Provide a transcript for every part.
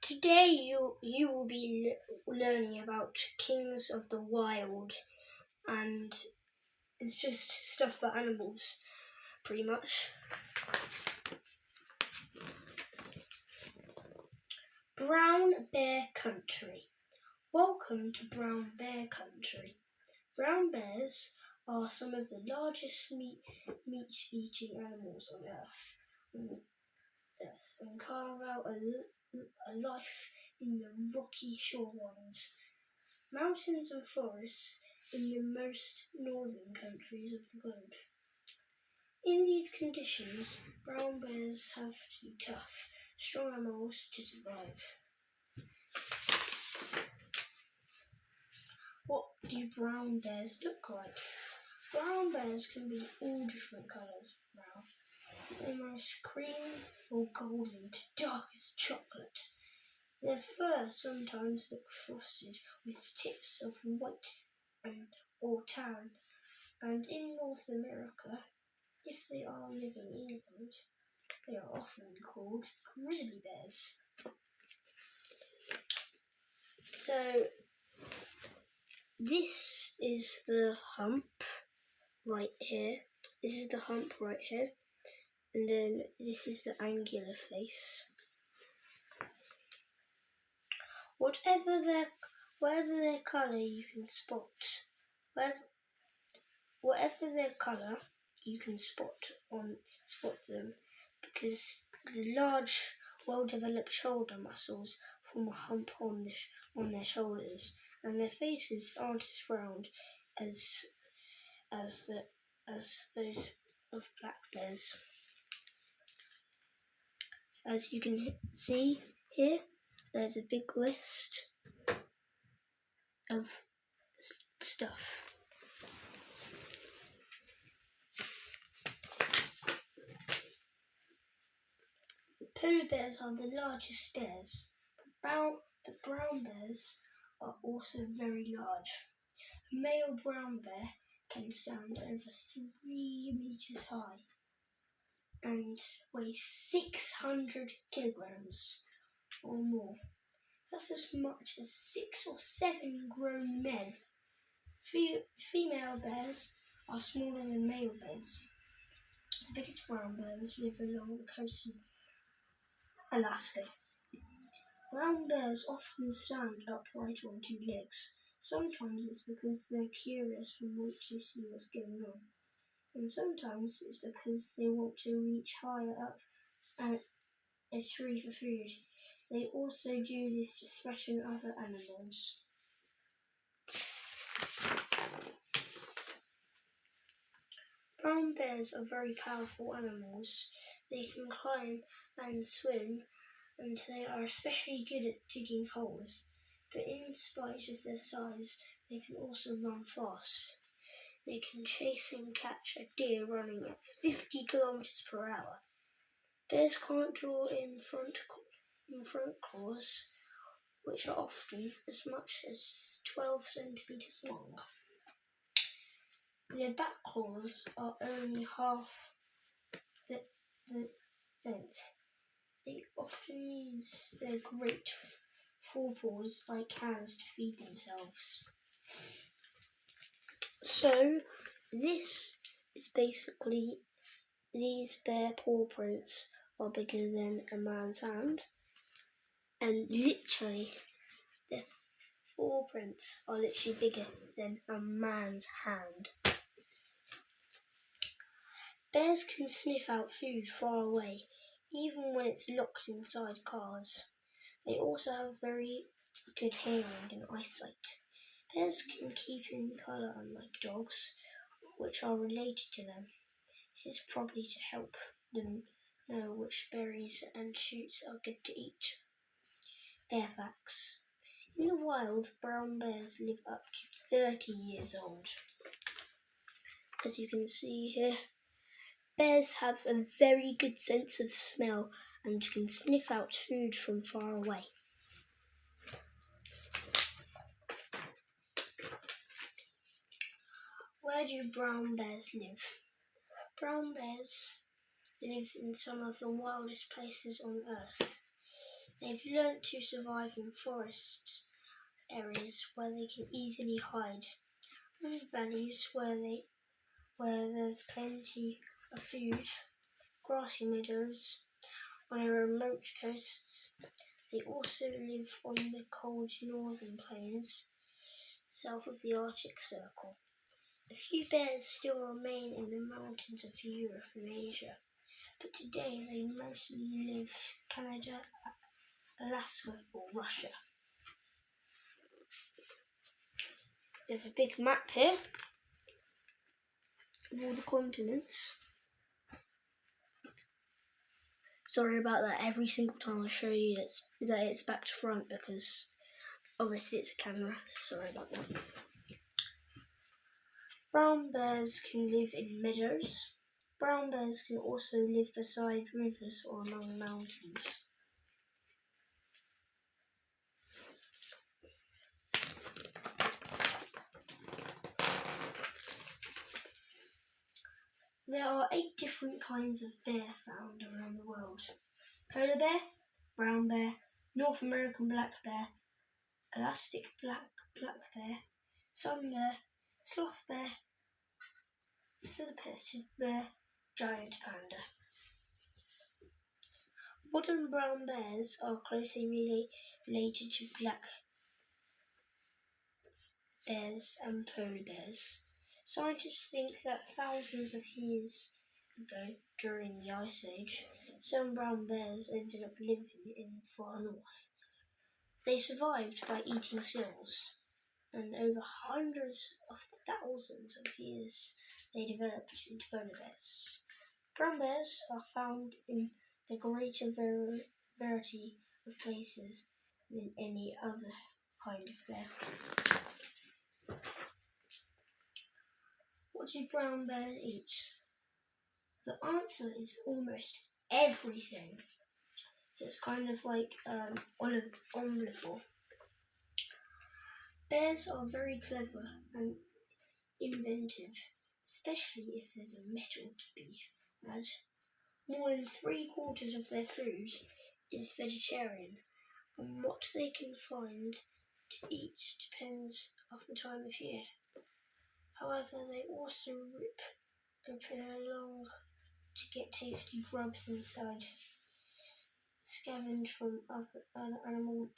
Today you will be learning about Kings of the Wild, and it's just stuff about animals, pretty much. Brown Bear Country. Welcome to Brown Bear Country. Brown bears are some of the largest meat-eating animals on Earth, and carve out a life in the rocky shorelines, mountains and forests in the most northern countries of the globe. In these conditions, brown bears have to be tough, strong animals to survive. What do brown bears look like? Brown bears can be all different colours of brown, almost cream or golden to dark as chocolate. Their fur sometimes looks frosted with tips of white or tan, and in North America, if they are living in England, they are often called grizzly bears. So this is the hump right here. And then this is the angular face. Whatever their colour, you can spot. Whatever their colour, you can spot them, because the large, well-developed shoulder muscles form a hump on their shoulders, and their faces aren't as round as those of black bears. As you can see here, there's a big list of stuff. Polar bears are the largest bears, but brown bears are also very large. A male brown bear can stand over 3 meters high and weigh 600 kilograms or more. That's as much as 6 or 7 grown men. Female bears are smaller than male bears. The biggest brown bears live along the coast of Alaska. Brown bears often stand upright on 2 legs. Sometimes it's because they're curious and want to see what's going on, and sometimes it's because they want to reach higher up a tree for food. They also do this to threaten other animals. Brown bears are very powerful animals. They can climb and swim, and they are especially good at digging holes. But in spite of their size, they can also run fast. They can chase and catch a deer running at 50 kilometers per hour. Bears can't draw in front claws, which are often as much as 12 centimeters long. Their back claws are only half the length. They often use their great forepaws like hands to feed themselves. So this is basically, these bear paw prints are bigger than a man's hand, and literally their paw prints are literally bigger than a man's hand. Bears can sniff out food far away, even when it's locked inside cars. They also have very good hearing and eyesight. Bears can keep in colour unlike dogs, which are related to them. This is probably to help them know which berries and shoots are good to eat. Bear facts. In the wild, brown bears live up to 30 years old. As you can see here, bears have a very good sense of smell and can sniff out food from far away. Where do brown bears live? Brown bears live in some of the wildest places on Earth. They've learnt to survive in forest areas where they can easily hide, river valleys where there's plenty of food, grassy meadows on remote coasts. They also live on the cold northern plains south of the Arctic Circle. A few bears still remain in the mountains of Europe and Asia, but today they mostly live in Canada, Alaska or Russia. There's a big map here of all the continents. Sorry about that, every single time I show you that it's back to front because obviously it's a camera, so sorry about that. Brown bears can live in meadows. Brown bears can also live beside rivers or among mountains. There are 8 different kinds of bear found around the world. Polar bear, brown bear, North American black bear, Alaskan black bear, sun bear, sloth bear, silver-breasted bear, giant panda. Modern brown bears are closely related to black bears and polar bears. Scientists think that thousands of years ago, during the Ice Age, some brown bears ended up living in the far north. They survived by eating seals, and over hundreds of thousands of years they developed into polar bears. Brown bears are found in a greater variety of places than any other kind of bear. What do brown bears eat? The answer is almost everything. So it's kind of like omnivore. Bears are very clever and inventive, especially if there's a metal to be had. More than 3/4 of their food is vegetarian, and what they can find to eat depends on the time of year. However, they also rip open a lung to get tasty grubs inside, scavenged from other animal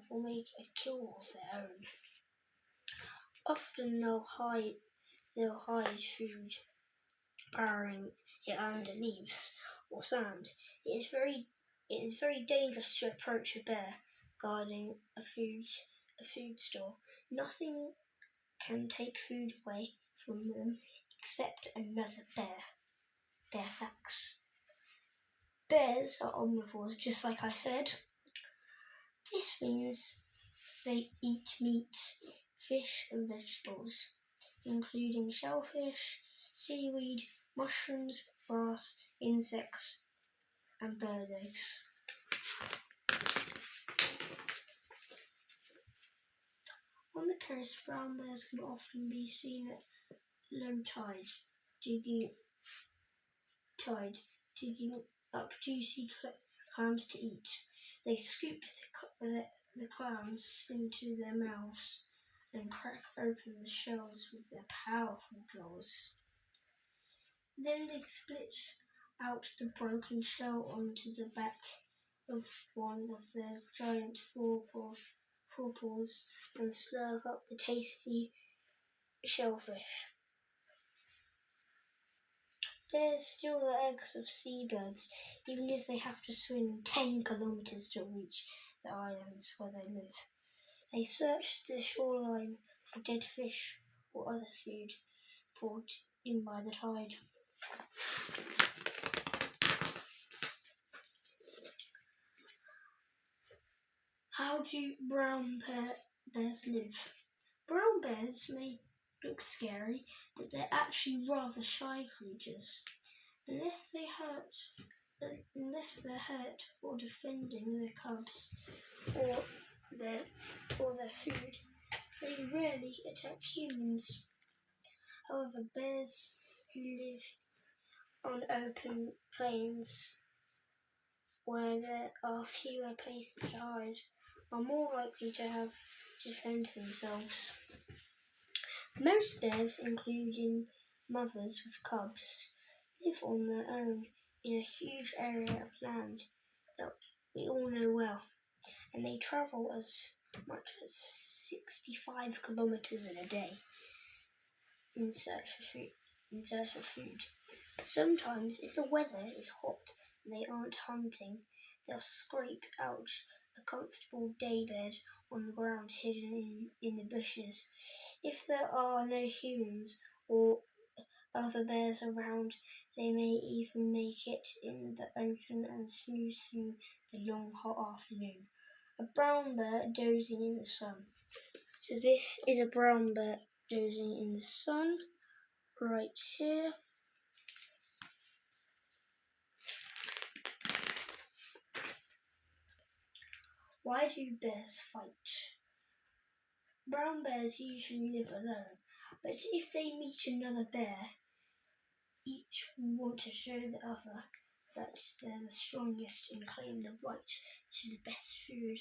will make a kill of their own. Often they'll hide food, burrowing it under leaves or sand. It is very dangerous to approach a bear guarding a food store. Nothing can take food away from them except another bear. Bear facts. Bears are omnivores, just like I said. This means they eat meat, fish and vegetables, including shellfish, seaweed, mushrooms, grass, insects and bird eggs. On the coast, brown bears can often be seen at low tide, digging up juicy clams to eat. They scoop the clams into their mouths and crack open the shells with their powerful jaws. Then they split out the broken shell onto the back of one of their giant forepaws and slurp up the tasty shellfish. Bears steal the eggs of seabirds, even if they have to swim 10 kilometers to reach the islands where they live. They search the shoreline for dead fish or other food brought in by the tide. How do brown bears live? Brown bears may look scary, but they're actually rather shy creatures. Unless they're hurt or defending their cubs or their food, they rarely attack humans. However, bears who live on open plains where there are fewer places to hide, are more likely to have to defend themselves. Most bears, including mothers with cubs, live on their own in a huge area of land that we all know well, and they travel as much as 65 kilometers in a day in search of food. Sometimes, if the weather is hot and they aren't hunting, they'll scrape out a comfortable daybed on the ground hidden in the bushes. If there are no humans or other bears around, they may even make it in the open and snooze through the long hot afternoon. A brown bear dozing in the sun. So this is a brown bear dozing in the sun right here. Why do bears fight? Brown bears usually live alone, but if they meet another bear, each will want to show the other that they're the strongest and claim the right to the best food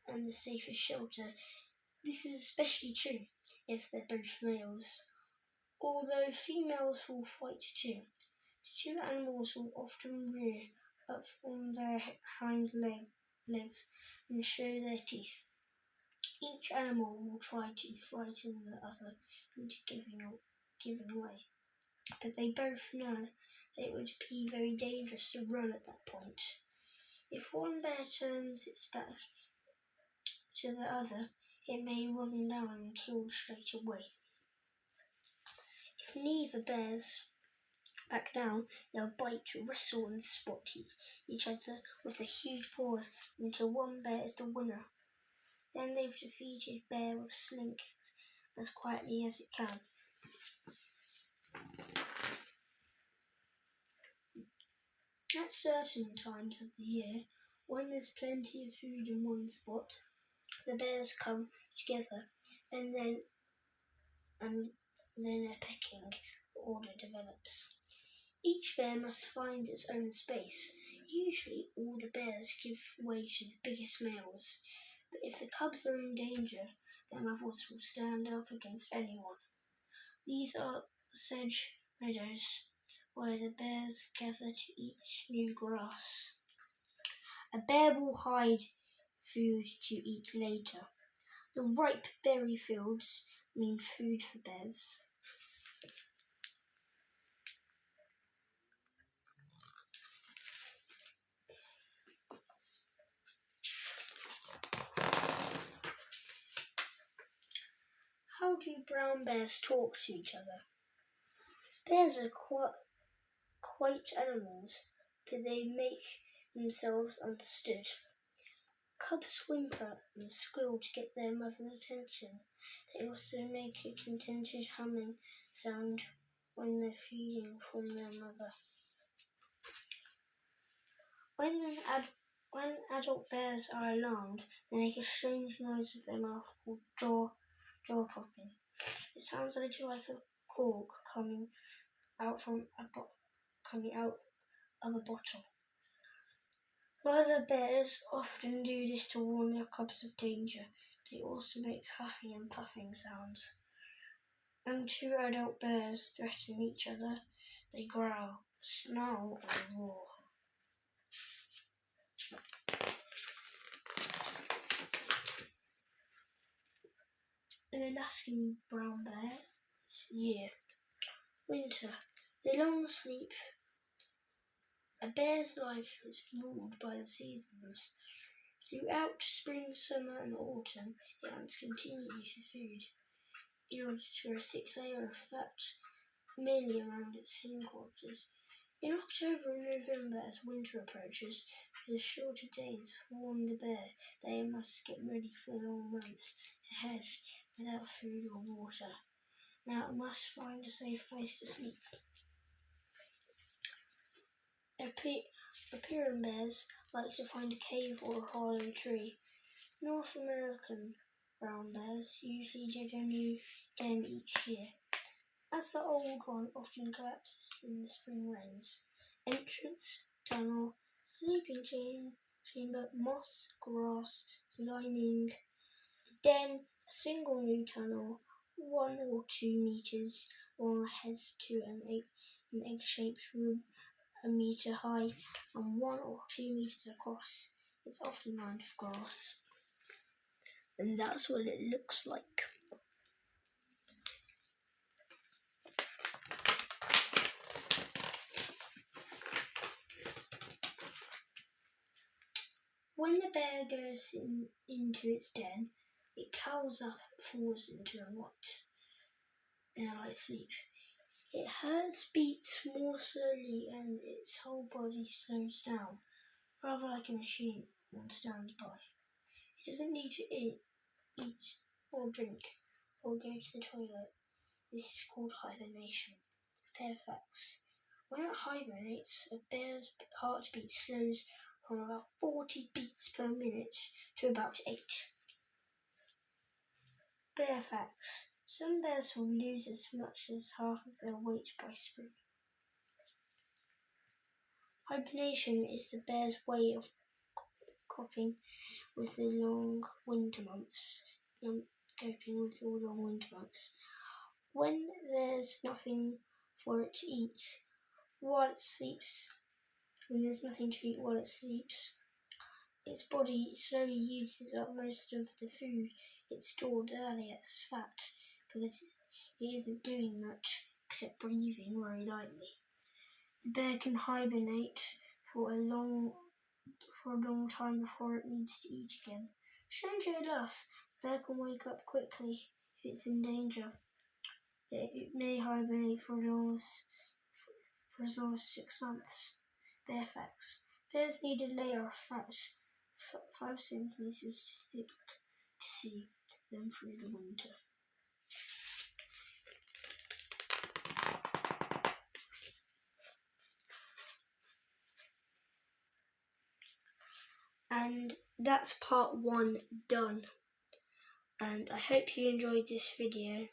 and the safest shelter. This is especially true if they're both males, although females will fight too. The two animals will often rear up on their hind legs and show their teeth. Each animal will try to frighten the other into giving way, but they both know that it would be very dangerous to run at that point. If one bear turns its back to the other, it may run down and kill straight away. If neither bears back down, they'll bite, wrestle and spot each other with their huge paws until one bear is the winner. Then they've defeated bear with slinks as quietly as it can. At certain times of the year, when there's plenty of food in one spot, the bears come together and then a pecking order develops. Each bear must find its own space. Usually all the bears give way to the biggest males, but if the cubs are in danger, their mothers will stand up against anyone. These are sedge meadows, where the bears gather to eat new grass. A bear will hide food to eat later. The ripe berry fields mean food for bears. How do brown bears talk to each other? Bears are quiet animals, but they make themselves understood. Cubs whimper and squeal to get their mother's attention. They also make a contented humming sound when they're feeding from their mother. When adult bears are alarmed, they make a strange noise with their mouth called jaw popping. It sounds a little like a cork coming out of a bottle. Mother bears often do this to warn their cubs of danger. They also make huffing and puffing sounds. When two adult bears threaten each other, they growl, snarl, or roar. An Alaskan brown bear's year. Winter. They long sleep. A bear's life is ruled by the seasons. Throughout spring, summer and autumn, it hunts continually for food, in order to grow a thick layer of fat merely around its hindquarters. In October and November, as winter approaches, the shorter days warn the bear that it must get ready for long months ahead without food or water. Now it must find a safe place to sleep. Riparian bears like to find a cave or a hollow tree. North American brown bears usually dig a new den each year, as the old one often collapses in the spring rains. Entrance, tunnel, sleeping chamber, moss, grass, lining the den, a single new tunnel, 1 or 2 meters long, heads to an egg-shaped room, a meter high and 1 or 2 meters across. It's often lined with grass. And that's what it looks like. When the bear goes into its den, it curls up and falls into a light sleep. Its heart beats more slowly and its whole body slows down, rather like a machine on standby. It doesn't need to eat or drink or go to the toilet. This is called hibernation. Bear facts. When it hibernates, a bear's heartbeat slows from about 40 beats per minute to about 8. Bear facts. Some bears will lose as much as half of their weight by spring. Hibernation is the bear's way of coping with the long winter months. When there's nothing for it to eat while it sleeps, its body slowly uses up most of the food it stored earlier as fat because it isn't doing much except breathing very lightly. The bear can hibernate for a long time before it needs to eat again. Strange enough, the bear can wake up quickly if it's in danger. It may hibernate for as long as 6 months. Bear facts. Bears need a layer of fat 5 centimeters thick to see them through the winter. And that's part 1 done. And I hope you enjoyed this video,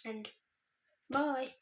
and bye!